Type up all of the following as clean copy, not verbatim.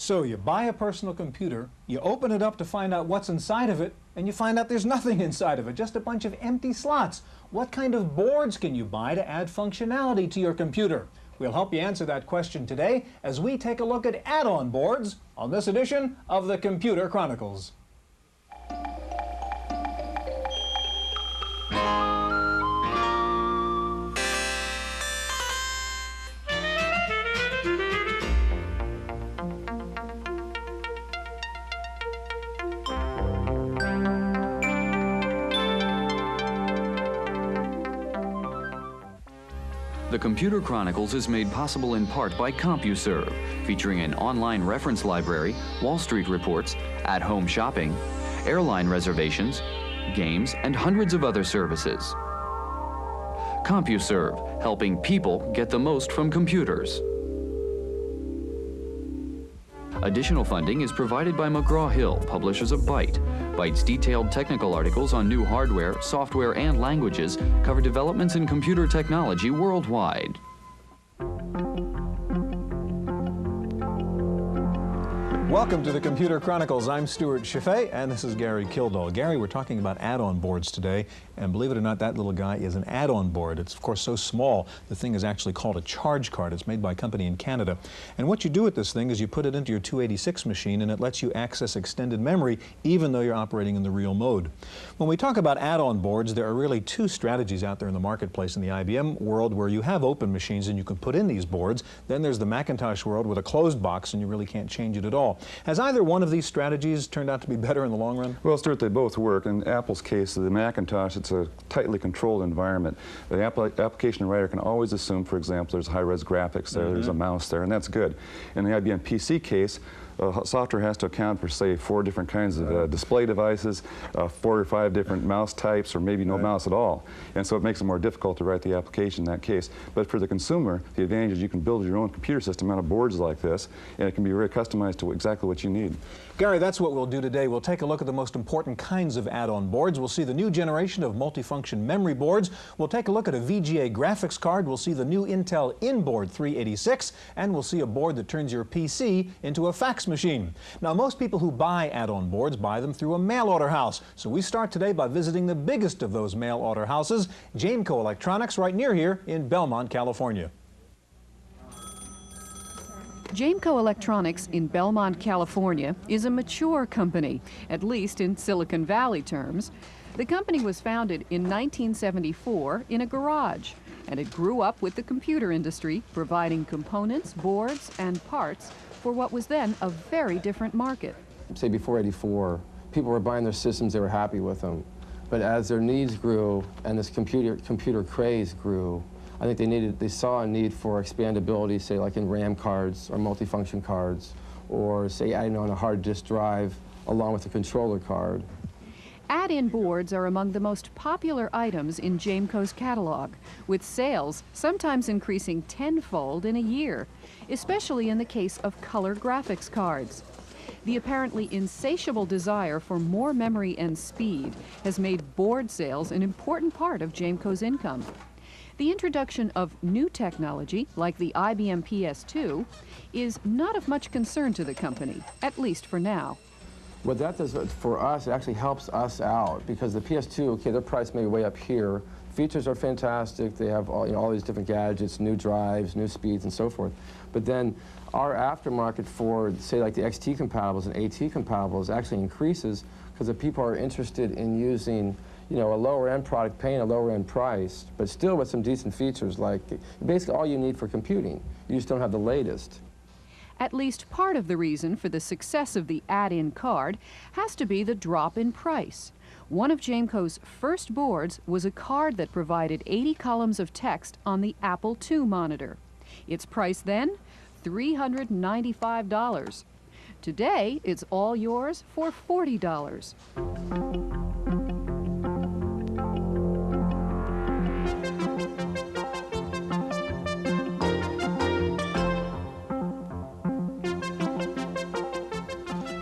So you buy a personal computer, you open it up to find out what's inside of it, and you find out there's nothing inside of it, just a bunch of empty slots. What kind of boards can you buy to add functionality to your computer? We'll help you answer that question today as we take a look at add-on boards on this edition of the Computer Chronicles. The Computer Chronicles is made possible in part by CompuServe, featuring an online reference library, Wall Street reports, at-home shopping, airline reservations, games, and hundreds of other services. CompuServe, helping people get the most from computers. Additional funding is provided by McGraw-Hill, publishers of Byte. Byte's detailed technical articles on new hardware, software, and languages cover developments in computer technology worldwide. Welcome to the Computer Chronicles. I'm Stuart Chaffee, and this is Gary Kildall. Gary, we're talking about add-on boards today, and believe it or not, that little guy is an add-on board. It's, of course, so small, the thing is actually called a charge card. It's made by a company in Canada. And what you do with this thing is you put it into your 286 machine, and it lets you access extended memory, even though you're operating in the real mode. When we talk about add-on boards, there are really two strategies out there in the marketplace in the IBM world where you have open machines and you can put in these boards. Then there's the Macintosh world with a closed box, and you really can't change it at all. Has either one of these strategies turned out to be better in the long run? Well, Stuart, they both work. In Apple's case, the Macintosh, it's a tightly controlled environment. The application writer can always assume, for example, there's high-res graphics there, there's a mouse there, and that's good. In the IBM PC case, software has to account for, say, 4 different kinds of display devices, 4 or 5 different mouse types, or maybe no mouse at all. And so it makes it more difficult to write the application in that case. But for the consumer, the advantage is you can build your own computer system out of boards like this, and it can be very customized to exactly what you need. Gary, that's what we'll do today. We'll take a look at the most important kinds of add-on boards. We'll see the new generation of multifunction memory boards. We'll take a look at a VGA graphics card. We'll see the new Intel Inboard 386, and we'll see a board that turns your PC into a fax machine. Now, most people who buy add-on boards buy them through a mail-order house. So we start today by visiting the biggest of those mail-order houses, Jameco Electronics, right near here in Belmont, California. Jameco Electronics in Belmont, California is a mature company, at least in Silicon Valley terms. The company was founded in 1974 in a garage, and it grew up with the computer industry, providing components, boards, and parts for what was then a very different market. Say before '84, people were buying their systems, they were happy with them. But as their needs grew and this computer craze grew, I think they saw a need for expandability, say like in RAM cards or multifunction cards, or say adding on a hard disk drive along with a controller card. Add-in boards are among the most popular items in Jameco's catalog, with sales sometimes increasing tenfold in a year, especially in the case of color graphics cards. The apparently insatiable desire for more memory and speed has made board sales an important part of Jameco's income. The introduction of new technology, like the IBM PS2, is not of much concern to the company, at least for now. What that does for us, it actually helps us out, because the PS2, okay, their price may be way up here. Features are fantastic. They have all these different gadgets, new drives, new speeds, and so forth. But then our aftermarket for, say, like the XT compatibles and AT compatibles actually increases because the people are interested in using a lower-end product paying a lower-end price, but still with some decent features, like basically all you need for computing. You just don't have the latest. At least part of the reason for the success of the add-in card has to be the drop in price. One of Jameco's first boards was a card that provided 80 columns of text on the Apple II monitor. Its price then, $395. Today, it's all yours for $40.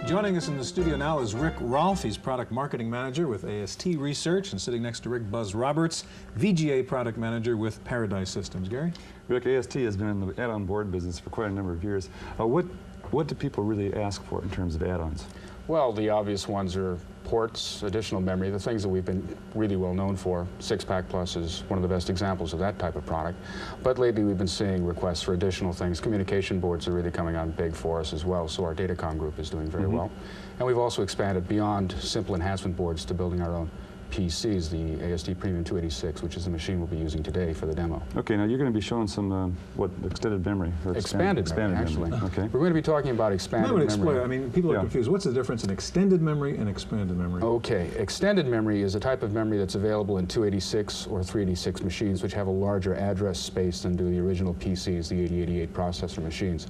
Joining us in the studio now is Rick Rolfe. He's Product Marketing Manager with AST Research, and sitting next to Rick, Buzz Roberts, VGA Product Manager with Paradise Systems. Gary? Rick, AST has been in the add-on board business for quite a number of years. What What do people really ask for in terms of add-ons? Well, the obvious ones are ports, additional memory, the things that we've been really well known for. 6-Pack Plus is one of the best examples of that type of product. But lately we've been seeing requests for additional things. Communication boards are really coming on big for us as well, so our Datacom group is doing very well. And we've also expanded beyond simple enhancement boards to building our own PCs, the ASD Premium 286, which is the machine we'll be using today for the demo. Okay, now you're going to be showing some, what, extended memory? Or Expanded memory, actually. Okay. We're going to be talking about expanded memory. Explain. I mean, people are confused. What's the difference in extended memory and expanded memory? Okay, extended memory is a type of memory that's available in 286 or 386 machines, which have a larger address space than do the original PCs, the 8088 processor machines.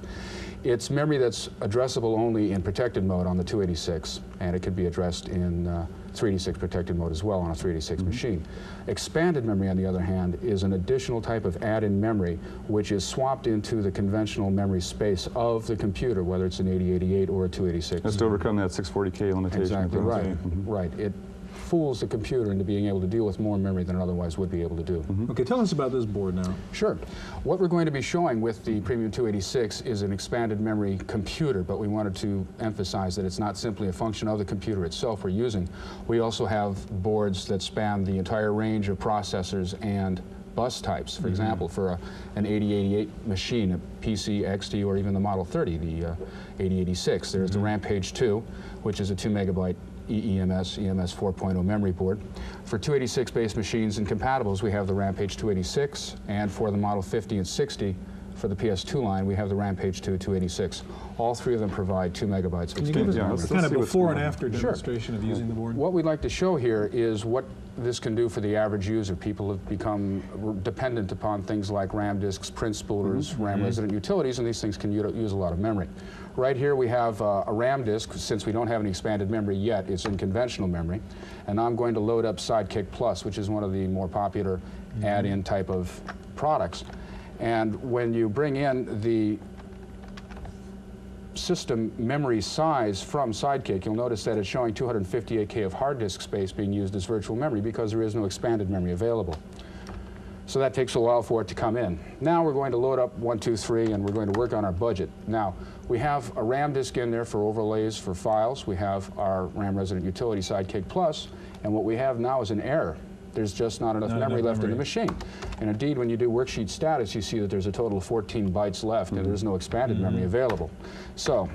It's memory that's addressable only in protected mode on the 286, and it can be addressed in 386 protected mode as well on a 386 machine. Expanded memory, on the other hand, is an additional type of add-in memory which is swapped into the conventional memory space of the computer, whether it's an 8088 or a 286. That's to overcome that 640K limitation. Exactly right. Right. It fools the computer into being able to deal with more memory than it otherwise would be able to do. Okay, tell us about this board now. Sure. What we're going to be showing with the Premium 286 is an expanded memory computer, but we wanted to emphasize that it's not simply a function of the computer itself we're using. We also have boards that span the entire range of processors and bus types. For example, for an 8088 machine, a PC, XT, or even the Model 30, the 8086, there's the Rampage II, which is a 2 megabyte EMS 4.0 memory board. For 286-based machines and compatibles, we have the Rampage 286, and for the Model 50 and 60, for the PS2 line, we have the Rampage 2 286. All three of them provide 2 megabytes of extended memory. It's kind of before and after demonstration of using the board. What we'd like to show here is what this can do for the average user. People have become dependent upon things like RAM disks, print spoolers, RAM resident utilities, and these things can use a lot of memory. Right here we have a RAM disk. Since we don't have any expanded memory yet, it's in conventional memory. And I'm going to load up Sidekick Plus, which is one of the more popular add-in type of products. And when you bring in the system memory size from Sidekick, you'll notice that it's showing 258K of hard disk space being used as virtual memory because there is no expanded memory available. So that takes a while for it to come in. Now we're going to load up 1, 2, 3, and we're going to work on our budget. Now, we have a RAM disk in there for overlays for files. We have our RAM resident utility Sidekick Plus, and what we have now is an error. There's just not enough memory left in the machine. And indeed, when you do worksheet status, you see that there's a total of 14 bytes left, and there's no expanded memory available. So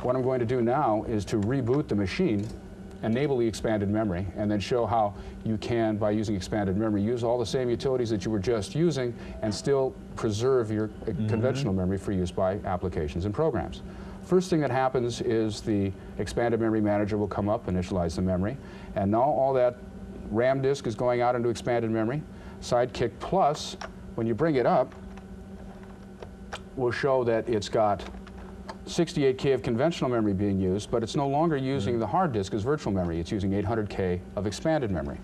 what I'm going to do now is to reboot the machine, enable the expanded memory, and then show how you can, by using expanded memory, use all the same utilities that you were just using and still preserve your conventional memory for use by applications and programs. First thing that happens is the expanded memory manager will come up, initialize the memory, and now all that RAM disk is going out into expanded memory. Sidekick Plus, when you bring it up, will show that it's got 68K of conventional memory being used, but it's no longer using the hard disk as virtual memory. It's using 800K of expanded memory.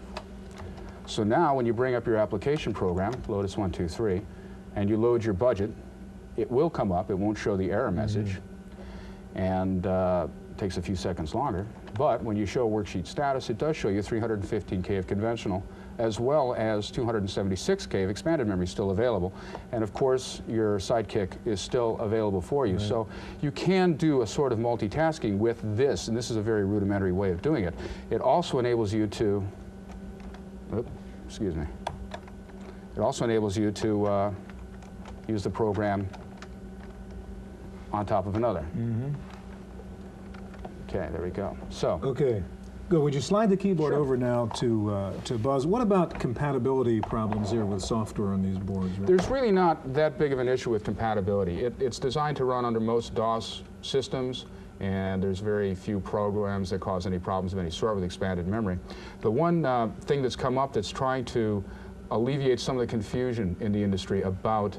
So now when you bring up your application program, Lotus 1, 2, 3, and you load your budget, it will come up. It won't show the error message, and it takes a few seconds longer. But when you show worksheet status, it does show you 315K of conventional, as well as 276K of expanded memory still available. And of course, your Sidekick is still available for you. So you can do a sort of multitasking with this, and this is a very rudimentary way of doing it. It also enables you to, excuse me. It also enables you to use the program on top of another. Okay, there we go. So. Okay, good. Would you slide the keyboard over now to Buzz? What about compatibility problems here with software on these boards? Right? There's really not that big of an issue with compatibility. It's designed to run under most DOS systems, and there's very few programs that cause any problems of any sort with expanded memory. The one thing that's come up that's trying to alleviate some of the confusion in the industry about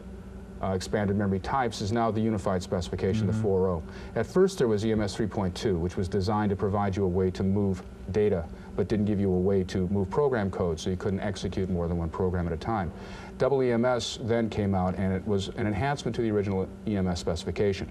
expanded memory types is now the unified specification, the 4.0. At first there was EMS 3.2, which was designed to provide you a way to move data, but didn't give you a way to move program code, so you couldn't execute more than one program at a time. Double EMS then came out, and it was an enhancement to the original EMS specification.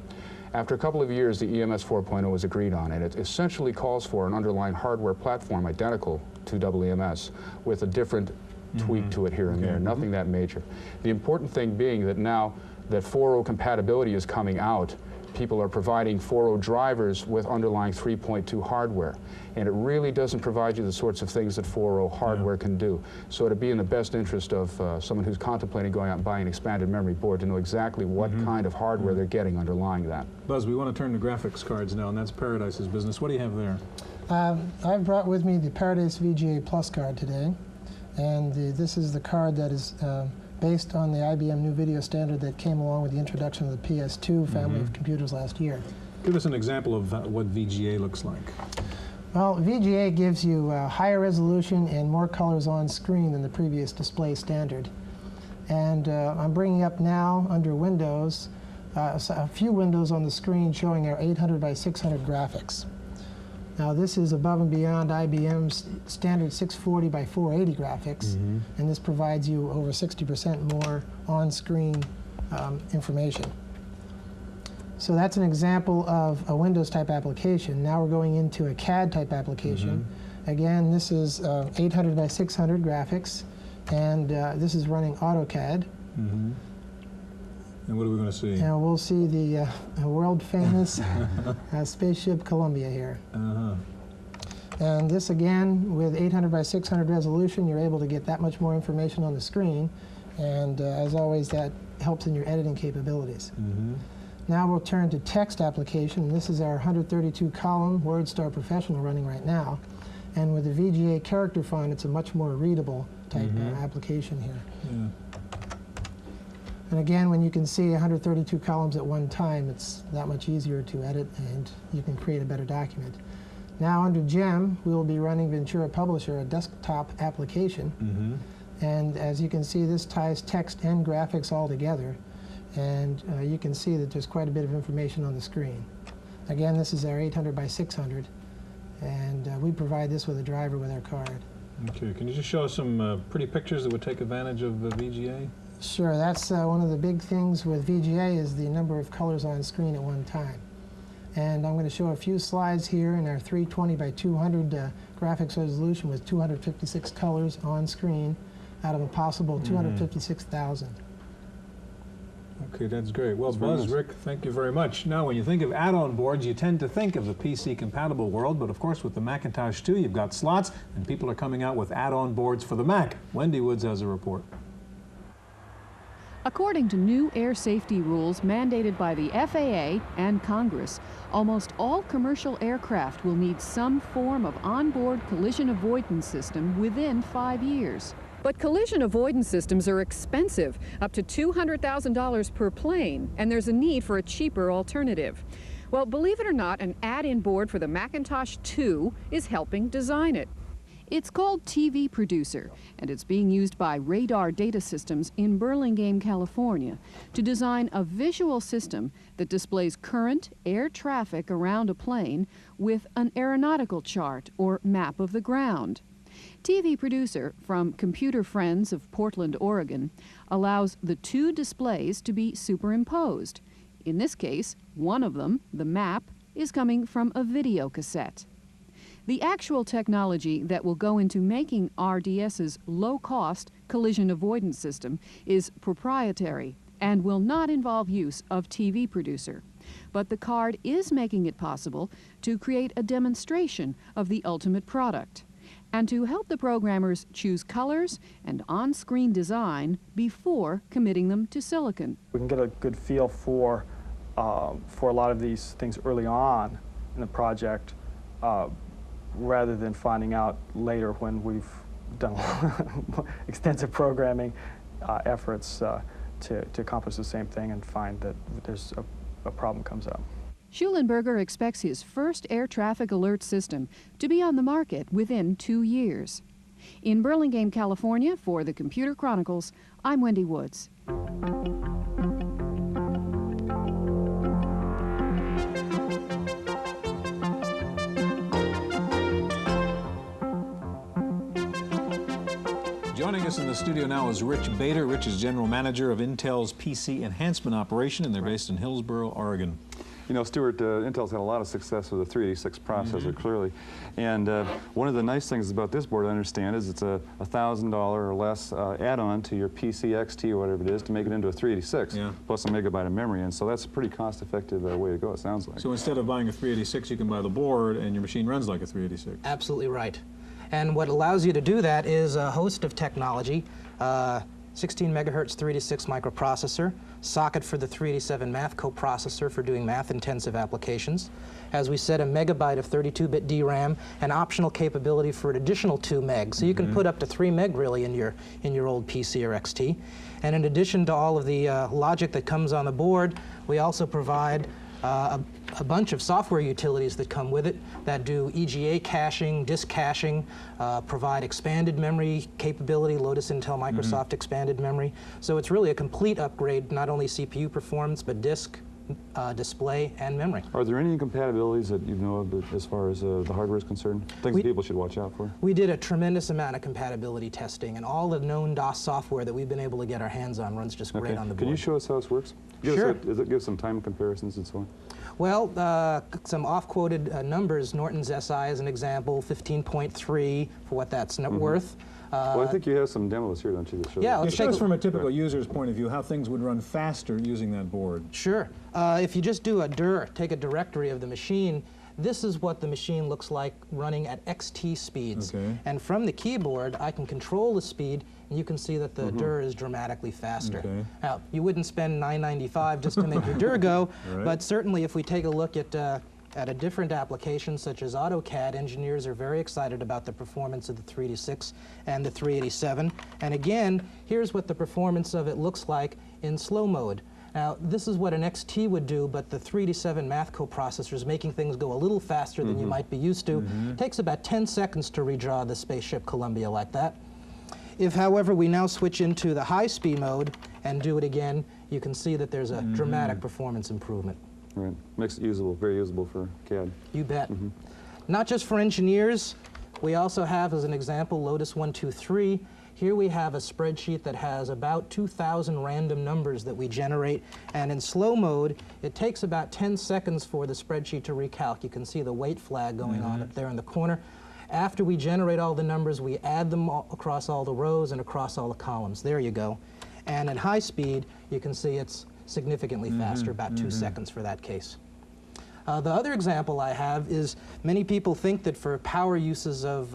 After a couple of years, the EMS 4.0 was agreed on, and it essentially calls for an underlying hardware platform identical to double EMS with a different tweak to it here and there, nothing that major. The important thing being that now that 4.0 compatibility is coming out, people are providing 4.0 drivers with underlying 3.2 hardware. And it really doesn't provide you the sorts of things that 4.0 hardware can do. So it'd be in the best interest of someone who's contemplating going out and buying an expanded memory board to know exactly what kind of hardware they're getting underlying that. Buzz, we want to turn to graphics cards now, and that's Paradise's business. What do you have there? I've brought with me the Paradise VGA Plus card today, and this is the card that is based on the IBM new video standard that came along with the introduction of the PS2 family of computers last year. Give us an example of what VGA looks like. Well, VGA gives you higher resolution and more colors on screen than the previous display standard. And I'm bringing up now under Windows a few windows on the screen showing our 800 by 600 graphics. Now this is above and beyond IBM's standard 640 by 480 graphics, and this provides you over 60% more on-screen information. So that's an example of a Windows type application. Now we're going into a CAD type application. Again, this is 800 by 600 graphics, and this is running AutoCAD. And what are we going to see? And we'll see the world famous spaceship Columbia here. And this again, with 800 by 600 resolution, you're able to get that much more information on the screen. And as always, that helps in your editing capabilities. Now we'll turn to text application. This is our 132-column WordStar Professional running right now. And with the VGA character font, it's a much more readable type application here. And again, when you can see 132 columns at one time, it's that much easier to edit, and you can create a better document. Now under GEM, we will be running Ventura Publisher, a desktop application. And as you can see, this ties text and graphics all together. And you can see that there's quite a bit of information on the screen. Again, this is our 800 by 600, and we provide this with a driver with our card. Okay, can you just show us some pretty pictures that would take advantage of VGA? Sure, that's one of the big things with VGA is the number of colors on screen at one time. And I'm going to show a few slides here in our 320 by 200 graphics resolution with 256 colors on screen out of a possible 256,000. Okay, that's great. Well, Buzz, Rick, thank you very much. Now, when you think of add-on boards, you tend to think of the PC-compatible world, but of course with the Macintosh II, you've got slots, and people are coming out with add-on boards for the Mac. Wendy Woods has a report. According to new air safety rules mandated by the FAA and Congress, almost all commercial aircraft will need some form of onboard collision avoidance system within 5 years. But collision avoidance systems are expensive, up to $200,000 per plane, and there's a need for a cheaper alternative. Well, believe it or not, an add-in board for the Macintosh II is helping design it. It's called TV Producer, and it's being used by Radar Data Systems in Burlingame, California, to design a visual system that displays current air traffic around a plane with an aeronautical chart or map of the ground. TV Producer from Computer Friends of Portland, Oregon, allows the two displays to be superimposed. In this case, one of them, the map, is coming from a video cassette. The actual technology that will go into making RDS's low-cost collision avoidance system is proprietary and will not involve use of TV Producer. But the card is making it possible to create a demonstration of the ultimate product and to help the programmers choose colors and on-screen design before committing them to silicon. We can get a good feel for a lot of these things early on in the project, rather than finding out later when we've done extensive programming efforts to accomplish the same thing and find that there's a problem comes up. Schulenberger expects his first air traffic alert system to be on the market within 2 years. In Burlingame, California, for the Computer Chronicles, I'm Wendy Woods. Joining us in the studio now is Rich Bader. Rich is General Manager of Intel's PC Enhancement Operation, and they're based in Hillsboro, Oregon. You know, Stuart, Intel's had a lot of success with the 386 processor, clearly. And one of the nice things about this board, I understand, is it's a $1,000 or less add-on to your PC XT or whatever it is to make it into a 386, plus a megabyte of memory. And so that's a pretty cost-effective way to go, it sounds like. So instead of buying a 386, you can buy the board, and your machine runs like a 386. Absolutely right. And what allows you to do that is a host of technology. 16 megahertz 386 microprocessor, socket for the 387 math coprocessor for doing math-intensive applications. As we said, a megabyte of 32-bit DRAM, and optional capability for an additional 2 meg. So you can put up to 3 meg really in your old PC or XT. And in addition to all of the logic that comes on the board, we also provide a bunch of software utilities that come with it that do EGA caching, disk caching, provide expanded memory capability, Lotus Intel Microsoft expanded memory. So it's really a complete upgrade, not only CPU performance, but disk, display, and memory. Are there any incompatibilities that you know of as far as the hardware is concerned? Things that people should watch out for? We did a tremendous amount of compatibility testing, and all the known DOS software that we've been able to get our hands on runs just great on the board. Can you show us how this works? Sure. Give some time comparisons and so on. Well, some off-quoted numbers. Norton's SI as an example, 15.3 for what that's worth. Well, I think you have some demos here, don't you? To show yeah, let's show us from a typical user's point of view how things would run faster using that board. Sure. If you just do a dir, take a directory of the machine, this is what the machine looks like running at XT speeds. Okay. And from the keyboard, I can control the speed, and you can see that the dir is dramatically faster. Okay. Now, you wouldn't spend $9.95 just to make your dir go, but certainly if we take a look at a different application such as AutoCAD, engineers are very excited about the performance of the 386 and the 387. And again, here's what the performance of it looks like in slow mode. Now, this is what an XT would do, but the 387 math coprocessor is making things go a little faster than you might be used to. It takes about 10 seconds to redraw the spaceship Columbia like that. If, however, we now switch into the high-speed mode and do it again, you can see that there's a dramatic performance improvement. Right. Makes it usable, very usable for CAD. You bet. Not just for engineers, we also have, as an example, Lotus 123. Here we have a spreadsheet that has about 2,000 random numbers that we generate, and in slow mode, it takes about 10 seconds for the spreadsheet to recalc. You can see the wait flag going on up there in the corner. After we generate all the numbers, we add them all across all the rows and across all the columns. There you go. And at high speed, you can see it's significantly faster, about 2 seconds for that case. The other example I have is many people think that for power uses of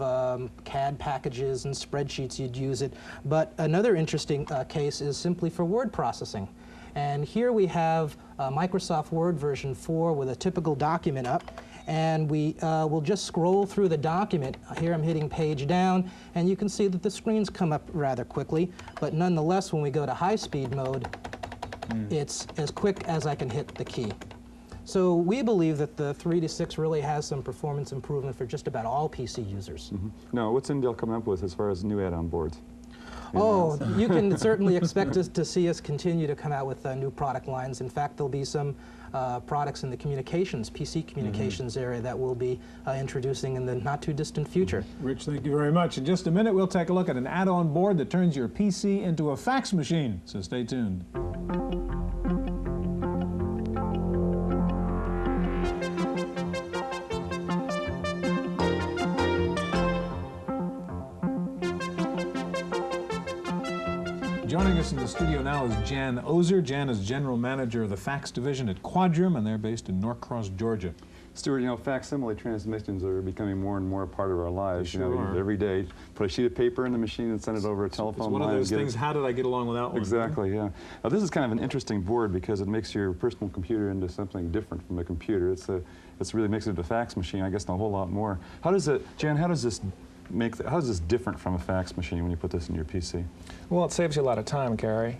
CAD packages and spreadsheets you'd use it, but another interesting case is simply for word processing. And here we have Microsoft Word version 4 with a typical document up, and we will just scroll through the document. Here I'm hitting page down, and you can see that the screens come up rather quickly, but nonetheless when we go to high-speed mode, it's as quick as I can hit the key. So we believe that the 386 really has some performance improvement for just about all PC users. Now, what's Intel coming up with as far as new add-on boards? Oh, you can certainly expect us to see us continue to come out with new product lines. In fact, there'll be some products in the communications, PC communications area that we'll be introducing in the not-too-distant future. Rich, thank you very much. In just a minute, we'll take a look at an add-on board that turns your PC into a fax machine, so stay tuned. Joining us in the studio now is Jan Ozer. Jan is General Manager of the Fax Division at Quadram, and they're based in Norcross, Georgia. Stuart, you know, facsimile transmissions are becoming more and more a part of our lives. They sure are. Every day, put a sheet of paper in the machine and send it over a telephone line. It's one of those things, how did I get along without one? Exactly, yeah. Now, this is kind of an interesting board because it makes your personal computer into something different from a computer. It's really makes it a fax machine, I guess, and a whole lot more. How does it, Jan, how is this different from a fax machine when you put this in your PC? Well, it saves you a lot of time, Gary.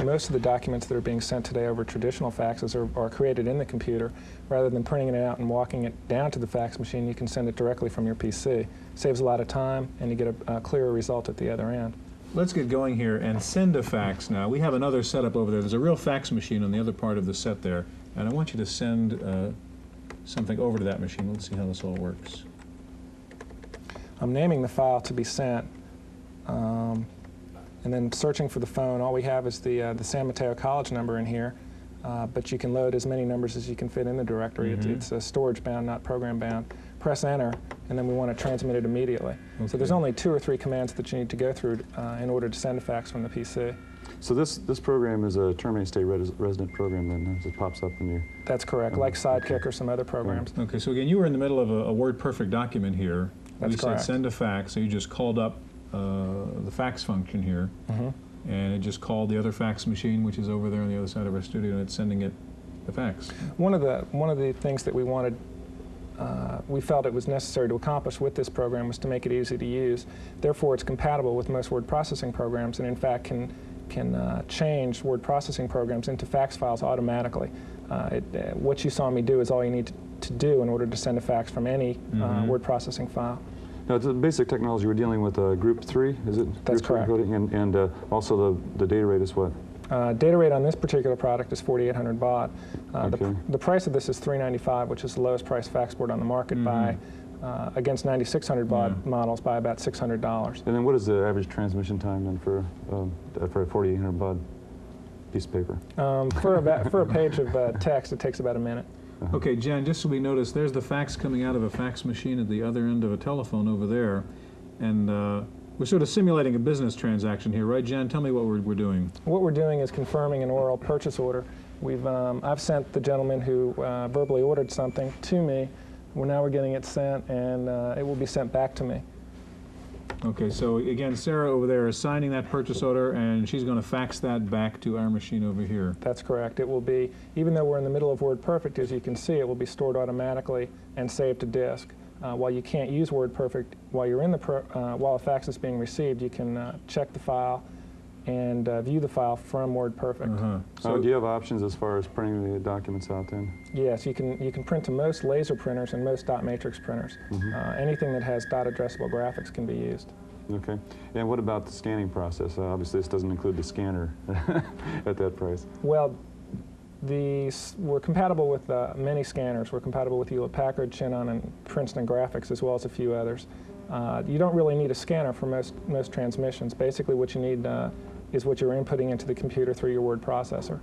Most of the documents that are being sent today over traditional faxes are created in the computer. Rather than printing it out and walking it down to the fax machine, you can send it directly from your PC. Saves a lot of time, and you get a clearer result at the other end. Let's get going here and send a fax now. We have another setup over there. There's a real fax machine on the other part of the set there, and I want you to send something over to that machine. Let's see how this all works. I'm naming the file to be sent, and then searching for the phone. All we have is the San Mateo College number in here. but you can load as many numbers as you can fit in the directory. It's storage bound, not program bound. Press enter, and then we want to transmit it immediately. Okay. So there's only 2 or 3 commands that you need to go through in order to send a fax from the PC. So this program is a terminating state resident program then, as it pops up in your... That's correct, like Sidekick or some other programs. Okay, so again, you were in the middle of a WordPerfect document here. That's correct. Said send a fax, so you just called up the fax function here, and it just called the other fax machine, which is over there on the other side of our studio, and it's sending it the fax. One of the things that we wanted, we felt it was necessary to accomplish with this program was to make it easy to use. Therefore, it's compatible with most word processing programs, and in fact can change word processing programs into fax files automatically. What you saw me do is all you need to do in order to send a fax from any word processing file. Now, it's a basic technology. We're dealing with Group 3, is it? That's correct. And also the data rate is what? Data rate on this particular product is 4,800 baud. Okay. The price of this is $395, which is the lowest price fax board on the market by against 9,600 baud models by about $600. And then what is the average transmission time then for a 4,800 baud piece of paper? For a page of text, it takes about a minute. Okay, Jen, just so we notice, there's the fax coming out of a fax machine at the other end of a telephone over there, and we're sort of simulating a business transaction here, right, Jen? Tell me what we're doing. What we're doing is confirming an oral purchase order. I've sent the gentleman who verbally ordered something to me. Now we're getting it sent, and it will be sent back to me. Okay, so again, Sarah over there is signing that purchase order, and she's going to fax that back to our machine over here. That's correct. It will be, even though we're in the middle of WordPerfect, as you can see, it will be stored automatically and saved to disk. While you can't use WordPerfect while you're in the while a fax is being received, you can check the file and view the file from WordPerfect. So do you have options as far as printing the documents out then? Yes, you can print to most laser printers and most dot matrix printers. Anything that has dot addressable graphics can be used. Okay. And what about the scanning process? Obviously, this doesn't include the scanner at that price. Well, we're compatible with many scanners. We're compatible with Hewlett-Packard, Chinon, and Princeton Graphics, as well as a few others. You don't really need a scanner for most transmissions. Basically, what you need is what you're inputting into the computer through your word processor.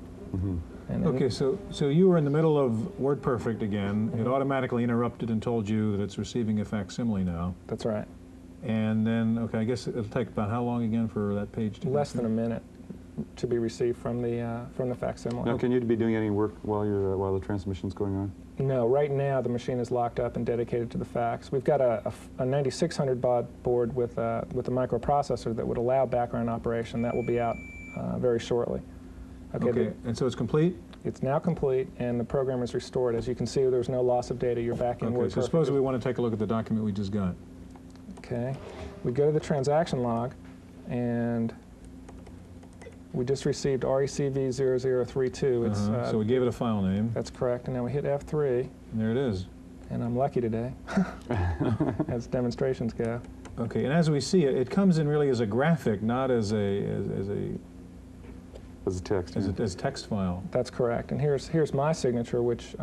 Okay, so you were in the middle of WordPerfect again. It automatically interrupted and told you that it's receiving a facsimile now. That's right. And then, okay, I guess it'll take about how long again for that page to less than a minute to be received from the facsimile. Now, can you be doing any work while the transmission's going on? No, right now the machine is locked up and dedicated to the fax. We've got a 9600 baud board with a microprocessor that would allow background operation. That will be out very shortly. Okay, and so it's complete? It's now complete, and the program is restored. As you can see, there's no loss of data. You're back in WordPerfect. Okay, so suppose we want to take a look at the document we just got. Okay, we go to the transaction log, and we just received RECV0032. So we gave it a file name. That's correct, and now we hit F3. And there it is. And I'm lucky today, as demonstrations go. Okay, and as we see it, it comes in really as a graphic, not as a text. As text file. That's correct. And here's my signature, which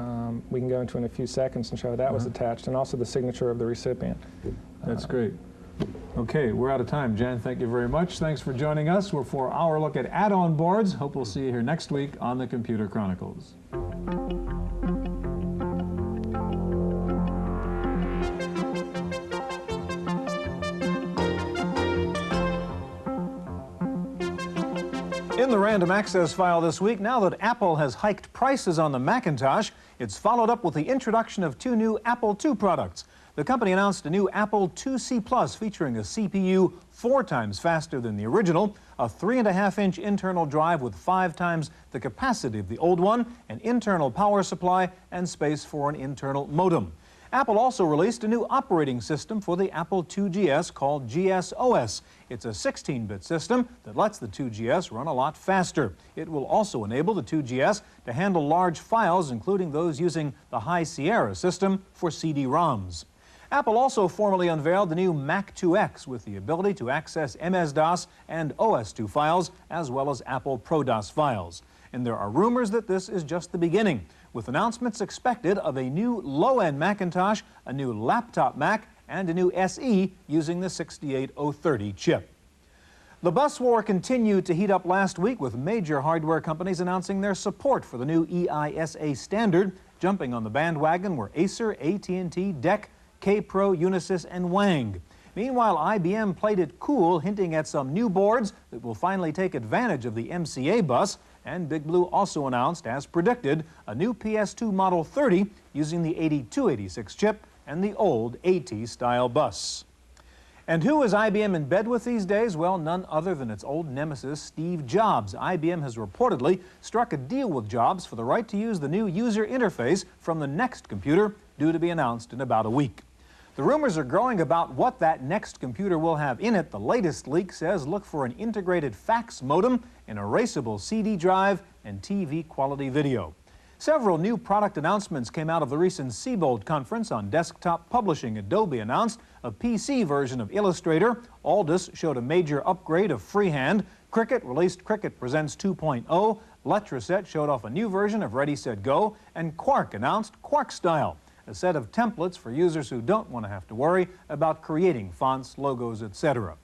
we can go into in a few seconds and show that was attached, and also the signature of the recipient. That's great. Okay, we're out of time. Jan, thank you very much. Thanks for joining us for our look at add-on boards. Hope we'll see you here next week on the Computer Chronicles. In the random access file this week, now that Apple has hiked prices on the Macintosh, it's followed up with the introduction of 2 new Apple II products. The company announced a new Apple IIc Plus featuring a CPU 4 times faster than the original, a 3.5-inch internal drive with 5 times the capacity of the old one, an internal power supply, and space for an internal modem. Apple also released a new operating system for the Apple IIgs called GSOS. It's a 16-bit system that lets the 2GS run a lot faster. It will also enable the 2GS to handle large files, including those using the High Sierra system for CD-ROMs. Apple also formally unveiled the new Mac IIX with the ability to access MS-DOS and OS/2 files, as well as Apple ProDOS files. And there are rumors that this is just the beginning, with announcements expected of a new low-end Macintosh, a new laptop Mac, and a new SE using the 68030 chip. The bus war continued to heat up last week with major hardware companies announcing their support for the new EISA standard. Jumping on the bandwagon were Acer, AT&T, DEC, K-Pro, Unisys, and Wang. Meanwhile, IBM played it cool, hinting at some new boards that will finally take advantage of the MCA bus. And Big Blue also announced, as predicted, a new PS2 Model 30 using the 8286 chip and the old AT-style bus. And who is IBM in bed with these days? Well, none other than its old nemesis, Steve Jobs. IBM has reportedly struck a deal with Jobs for the right to use the new user interface from the next computer, due to be announced in about a week. The rumors are growing about what that next computer will have in it. The latest leak says look for an integrated fax modem, an erasable CD drive, and TV quality video. Several new product announcements came out of the recent Siebold conference on desktop publishing. Adobe announced a PC version of Illustrator. Aldus showed a major upgrade of Freehand. Cricut released Cricut Presents 2.0. Letraset showed off a new version of Ready, Set, Go. And Quark announced Quark Style, a set of templates for users who don't want to have to worry about creating fonts, logos, etc.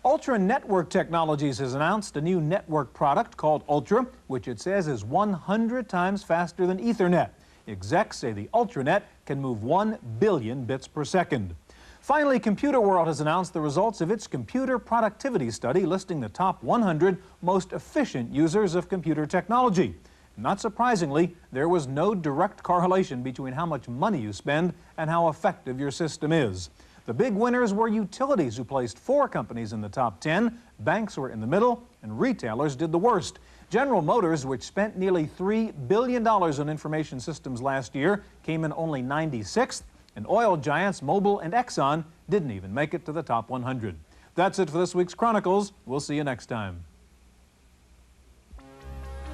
Ultra Network Technologies has announced a new network product called Ultra, which it says is 100 times faster than Ethernet. Execs say the UltraNet can move 1 billion bits per second. Finally, Computer World has announced the results of its computer productivity study listing the top 100 most efficient users of computer technology. Not surprisingly, there was no direct correlation between how much money you spend and how effective your system is. The big winners were utilities, who placed 4 companies in the top 10, banks were in the middle, and retailers did the worst. General Motors, which spent nearly $3 billion on information systems last year, came in only 96th, and oil giants Mobil and Exxon didn't even make it to the top 100. That's it for this week's Chronicles. We'll see you next time.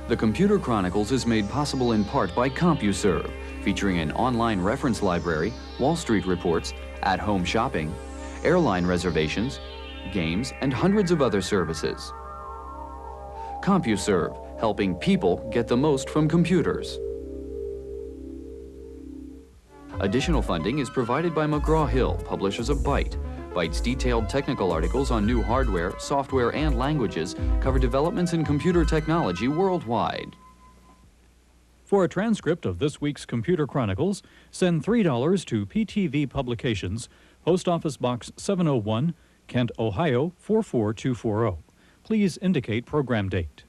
The Computer Chronicles is made possible in part by CompuServe, featuring an online reference library, Wall Street reports, at-home shopping, airline reservations, games, and hundreds of other services. CompuServe, helping people get the most from computers. Additional funding is provided by McGraw-Hill, publishers of Byte. Byte's detailed technical articles on new hardware, software, and languages cover developments in computer technology worldwide. For a transcript of this week's Computer Chronicles, send $3 to PTV Publications, Post Office Box 701, Kent, Ohio 44240. Please indicate program date.